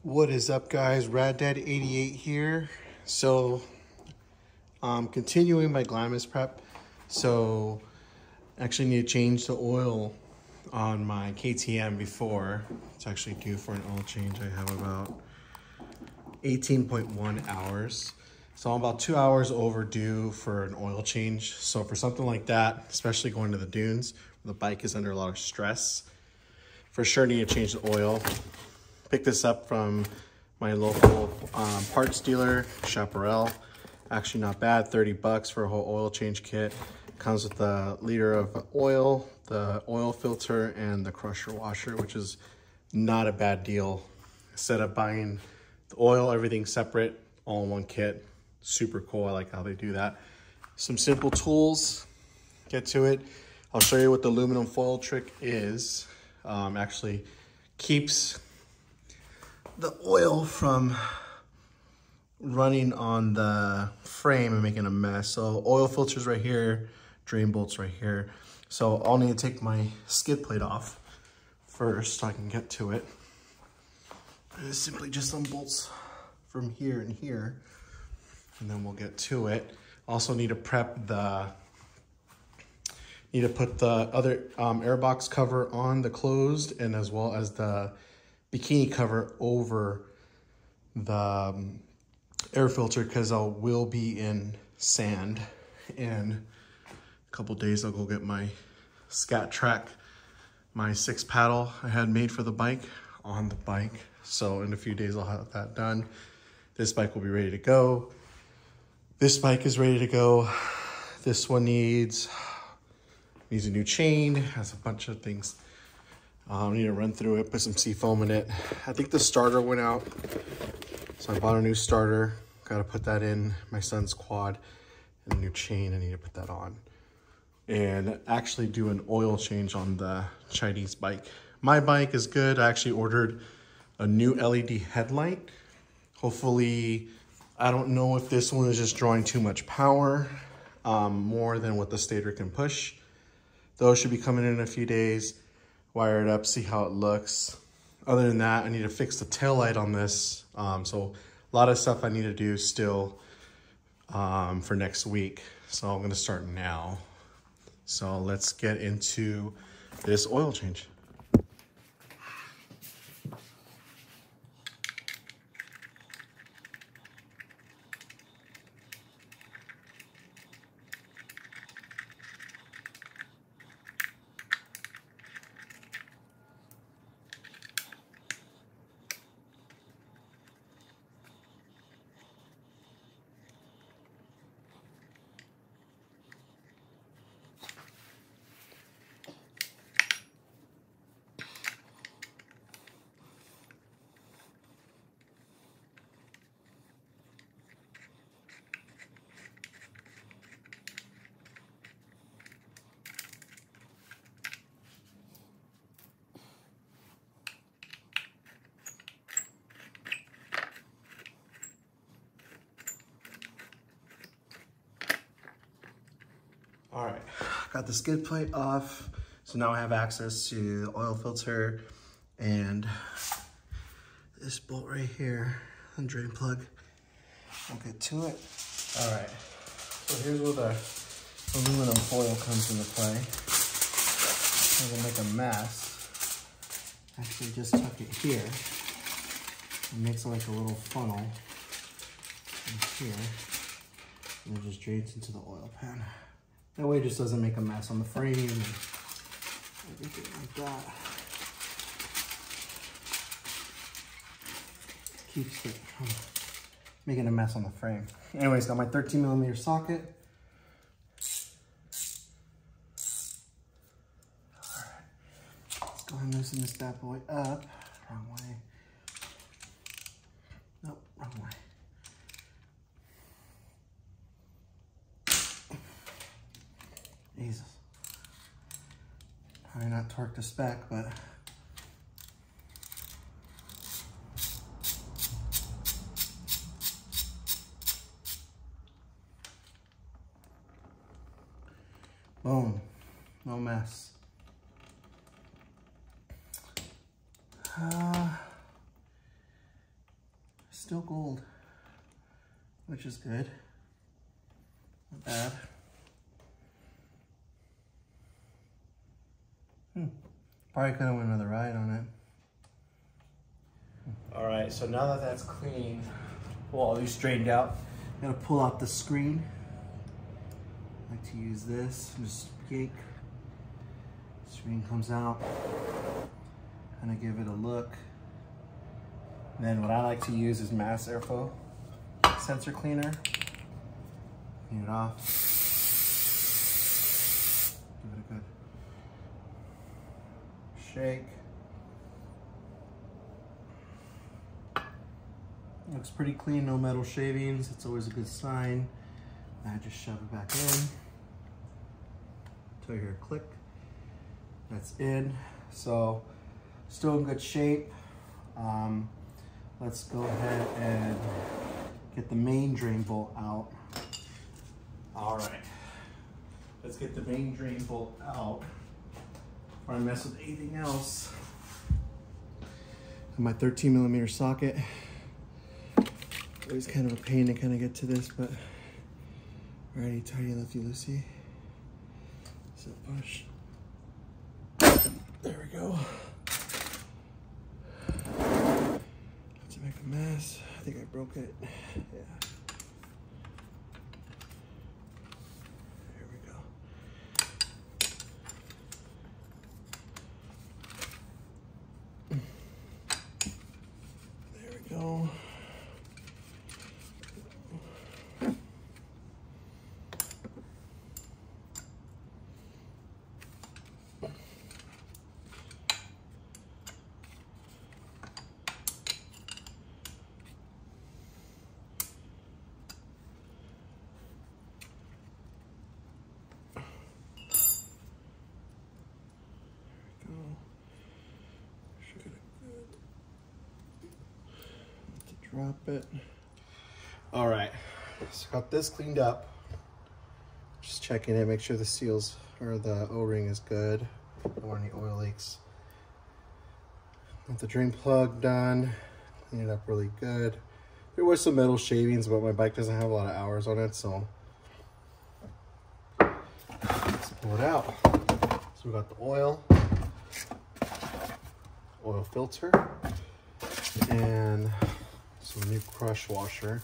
What is up, guys? RadDad88 here. So continuing my Glamis prep. So actually need to change the oil on my KTM before it's actually due for an oil change. I have about 18.1 hours. So I'm about 2 hours overdue for an oil change. So for something like that, especially going to the dunes, the bike is under a lot of stress, for sure need to change the oil. Picked this up from my local parts dealer, Chaparral. Actually not bad, 30 bucks for a whole oil change kit. Comes with a liter of oil, the oil filter, and the crusher washer, which is not a bad deal. Instead of buying the oil, everything separate, all in one kit. Super cool, I like how they do that. Some simple tools, get to it. I'll show you what the aluminum foil trick is. Actually keeps the oil from running on the frame and making a mess. So oil filters right here, drain bolts right here. So I'll need to take my skid plate off first so I can get to it. It's simply just some bolts from here and here, and then we'll get to it. Also need to prep the, need to put the other airbox cover on the closed, and as well as the bikini cover over the air filter, because I will be in sand. In a couple days I'll go get my Scat Track, my 6 paddle I had made for the bike, on the bike. So in a few days I'll have that done. This bike will be ready to go. This bike is ready to go. This one needs a new chain, has a bunch of things. I need to run through it, put some seafoam in it. I think the starter went out, so I bought a new starter. Got to put that in my son's quad, and a new chain. I need to put that on, and actually do an oil change on the Chinese bike. My bike is good. I actually ordered a new LED headlight. Hopefully, I don't know if this one is just drawing too much power, more than what the stator can push. Those should be coming in a few days. Wire it up, see how it looks. Other than that, I need to fix the tail light on this. So a lot of stuff I need to do still for next week. So I'm gonna start now. So let's get into this oil change. All right, got the skid plate off. So now I have access to the oil filter and this bolt right here, and drain plug. I'll get to it. All right, so here's where the aluminum foil comes into play. I'm gonna make a mess. Actually just tuck it here. It makes like a little funnel in here. And it just drains into the oil pan. That way it just doesn't make a mess on the frame and everything like that. Keeps it from making a mess on the frame. Anyways, got my 13mm socket. All right, let's go ahead and loosen this bad boy up. Wrong way. Nope, wrong way. Jesus. Probably not torque to spec, but boom, no mess. still gold, which is good. Not bad. Probably could have went another ride on it. All right, so now that that's clean, well, at least straightened out, I'm gonna pull out the screen. I like to use this, just yank. Screen comes out, kind of give it a look. And then what I like to use is mass airflow sensor cleaner. Clean it off. Give it a good shake. Looks pretty clean, no metal shavings. It's always a good sign. I just shove it back in. Till you hear a click. That's in. So still in good shape. Let's go ahead and get the main drain bolt out. All right, let's get the main drain bolt out before I mess with anything else. My 13mm socket. Always kind of a pain to kind of get to this, but alrighty, tidy, lefty, loosey. So push. There we go. To make a mess. I think I broke it. Yeah. There we go. There we go. Drop it. All right, so got this cleaned up. Just checking it, make sure the seals or the O-ring is good. Don't want any oil leaks. Got the drain plug done. Clean it up really good. There was some metal shavings, but my bike doesn't have a lot of hours on it, so let's pull it out. So we got the oil filter, and some new crush washer.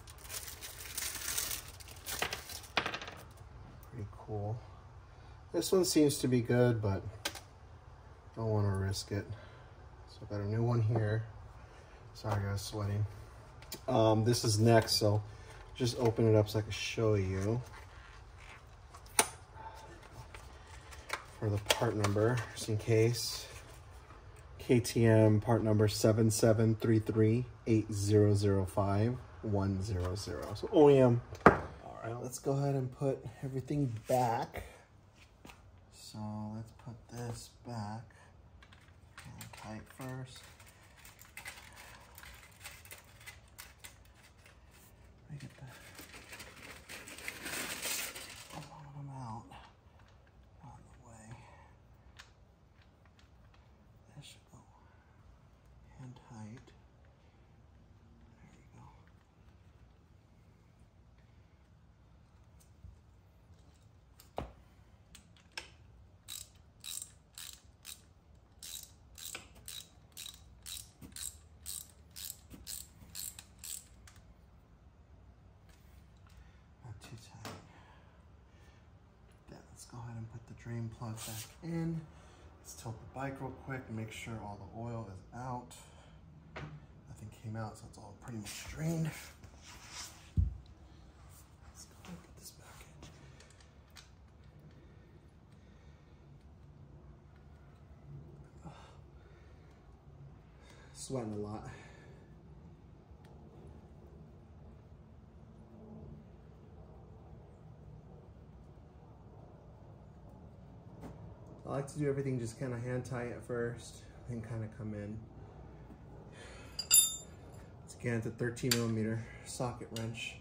Pretty cool. This one seems to be good, but don't want to risk it. So I've got a new one here. Sorry guys, sweating. This is next, so just open it up so I can show you. For the part number, just in case. KTM part number 77338005-100. So OEM. All right, let's go ahead and put everything back. So let's put this back. Tight first. Let me get a lot of them out. On the way. That should go hand tight. There you go. Not too tight. Yeah, let's go ahead and put the drain plug back in. Let's tilt the bike real quick and make sure all the oil is out. Nothing came out, so it's all pretty much drained. Let's go ahead and put this back in. Sweating a lot. I like to do everything just kind of hand tight at first, then kind of come in. It's again the 13mm socket wrench.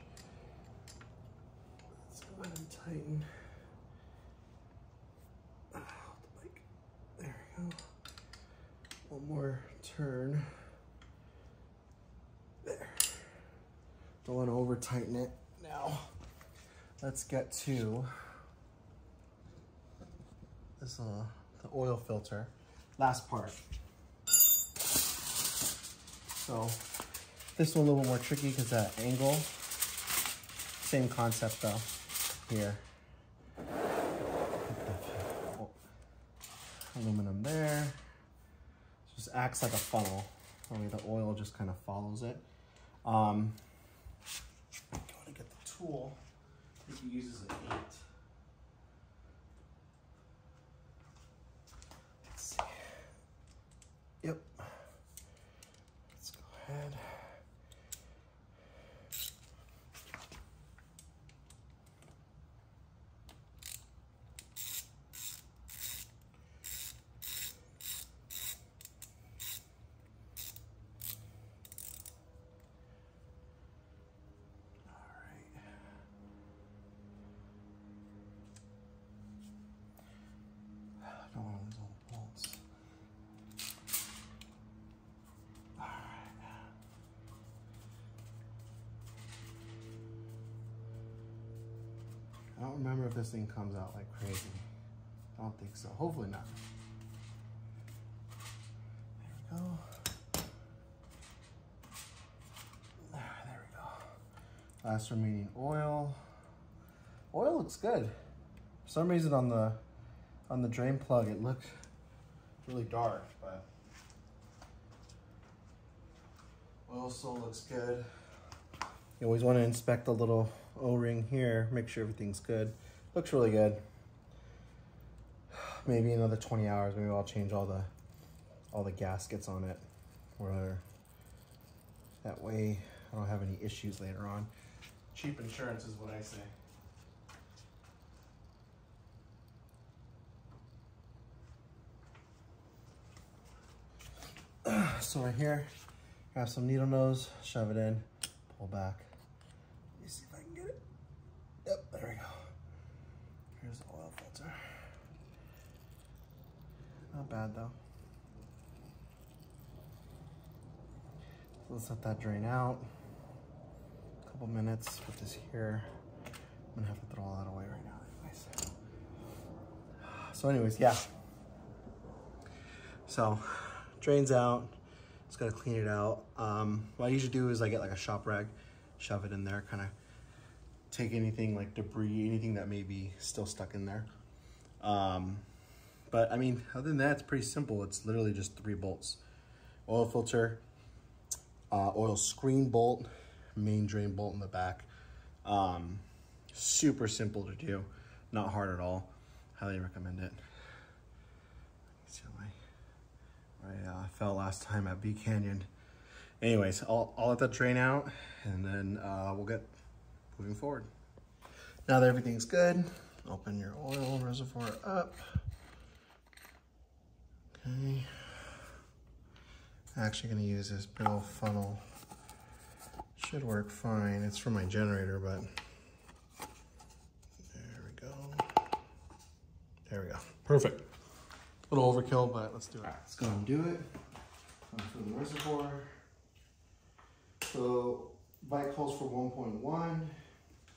Let's go ahead and tighten. Hold the bike. There we go. One more turn. There. Don't want to over tighten it. Now, let's get to this, the oil filter. Last part. So this one a little bit more tricky because that angle. Same concept though. Here. Aluminum there. Just acts like a funnel. Only the oil just kind of follows it. Go to get the tool. I think he uses an 8. Let's see. Yep. Let's go ahead. I don't want to lose all the bolts. All right. I don't remember if this thing comes out like crazy. I don't think so. Hopefully not. There we go. There we go. Last remaining oil. Oil looks good. For some reason on the drain plug it looked really dark, but oil still looks good. You always want to inspect the little O-ring here, make sure everything's good. Looks really good. Maybe another 20 hours, maybe I'll change all the gaskets on it, or that way I don't have any issues later on. Cheap insurance is what I say. So right here, grab some needle nose, shove it in, pull back. Let me see if I can get it. Yep, there we go. Here's the oil filter. Not bad though. So let's let that drain out. A couple minutes, put this here. I'm gonna have to throw all that away right now anyways. So anyways, yeah. So, drains out. Just gotta clean it out. What I usually do is I get like a shop rag, shove it in there, kind of take anything like debris, anything that may be still stuck in there. But I mean, other than that, it's pretty simple. It's literally just 3 bolts. Oil filter, oil screen bolt, main drain bolt in the back. Super simple to do, not hard at all. Highly recommend it. See I fell last time at B Canyon. Anyways, I'll let that drain out and then we'll get moving forward. Now that everything's good, open your oil reservoir up. Okay. I'm actually gonna use this big old funnel. Should work fine. It's for my generator, but there we go. There we go. Perfect. A little overkill, but let's do it. All right, let's go and do it. Come through the reservoir. So bike calls for 1.1.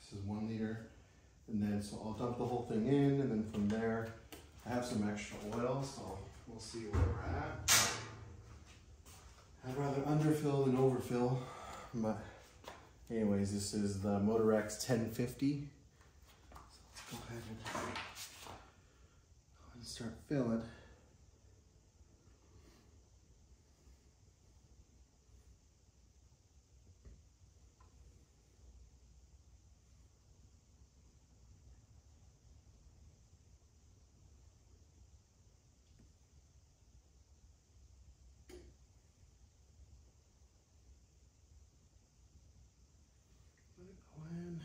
This is 1 liter. And then, so I'll dump the whole thing in, and then from there, I have some extra oil, so we'll see where we're at. I'd rather underfill than overfill, but anyways, this is the Motorex 1050. So let's go ahead and start filling. Let it go in.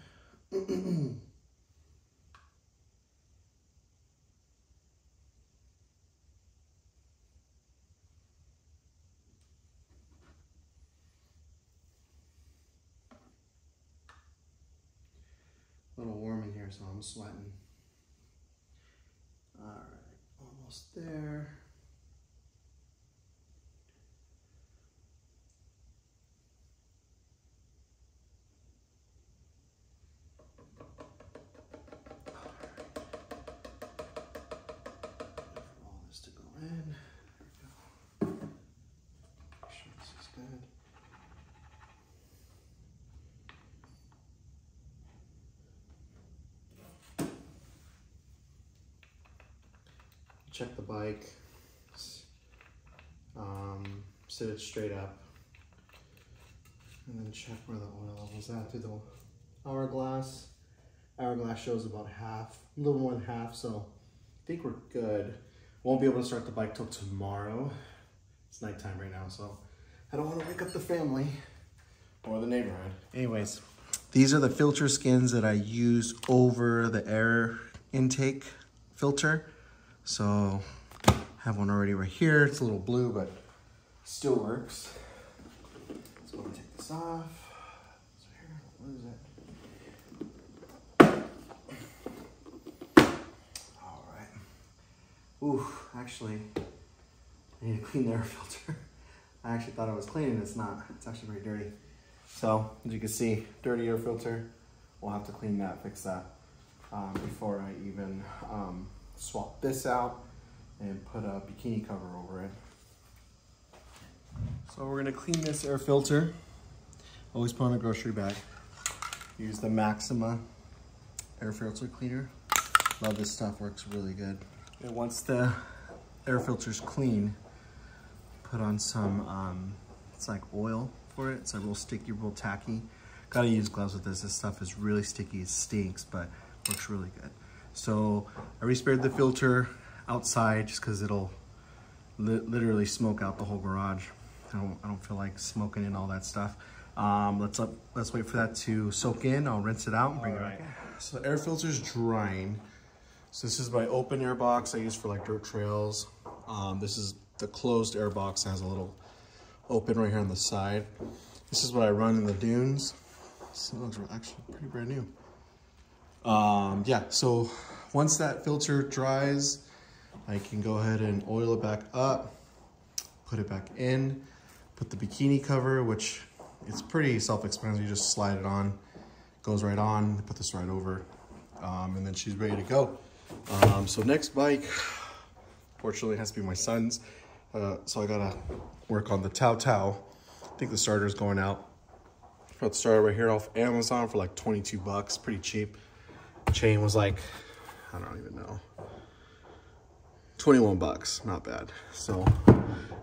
A little warm in here, so I'm sweating. All right, almost there. good. Check the bike. Sit it straight up. And then check where the oil level's at through the hourglass. Hourglass shows about half, a little more than half, so I think we're good. Won't be able to start the bike till tomorrow. It's nighttime right now, so I don't want to wake up the family or the neighborhood. Anyways, these are the filter skins that I use over the air intake filter. So I have one already right here. It's a little blue, but still works. So I'm gonna take this off. What is it? All right. Ooh, actually, I need to clean the air filter. I actually thought I was cleaning, it's not. It's actually very dirty. So, as you can see, dirty air filter. We'll have to clean that, fix that before I even swap this out and put a bikini cover over it. So we're gonna clean this air filter. Always put on a grocery bag. Use the Maxima air filter cleaner. Love this stuff, works really good. And once the air filter's clean, put on some, it's like oil for it. It's like real sticky, real tacky. Gotta use gloves with this. This stuff is really sticky, it stinks, but works really good. So I resprayed the filter outside just because it'll literally smoke out the whole garage. I don't feel like smoking in all that stuff. Let's wait for that to soak in. I'll rinse it out and bring it back in. So the air filter's drying. So this is my open air box I use for like dirt trails. This is the closed air box that has a little open right here on the side. This is what I run in the dunes. So it looks actually pretty brand new. Yeah, so once that filter dries, I can go ahead and oil it back up, put it back in, put the bikini cover, which it's pretty self-explanatory. You just slide it on, goes right on, put this right over, and then she's ready to go. So next bike, fortunately, it has to be my son's. So I gotta work on the Tao Tao. I think the starter's going out. Got the starter right here off Amazon for like 22 bucks, pretty cheap. Chain was like, I don't even know, 21 bucks, not bad. So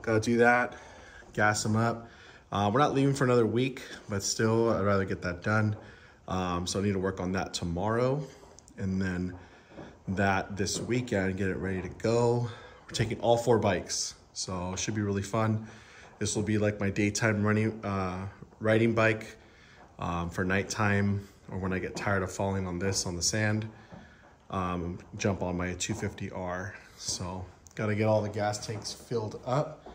gotta do that, gas them up. We're not leaving for another week, but still, I'd rather get that done. So I need to work on that tomorrow, and then that this weekend, get it ready to go. We're taking all 4 bikes, so it should be really fun. This will be like my daytime riding bike for nighttime, or when I get tired of falling on this on the sand, jump on my 250R. So gotta get all the gas tanks filled up.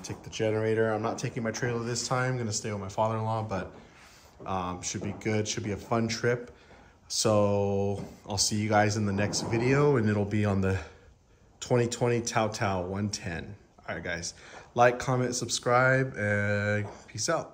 Take the generator. I'm not taking my trailer this time. I'm gonna stay with my father-in-law, but should be good. Should be a fun trip. So I'll see you guys in the next video, and it'll be on the 2020 Tao Tao 110. All right, guys, like, comment, subscribe, and peace out.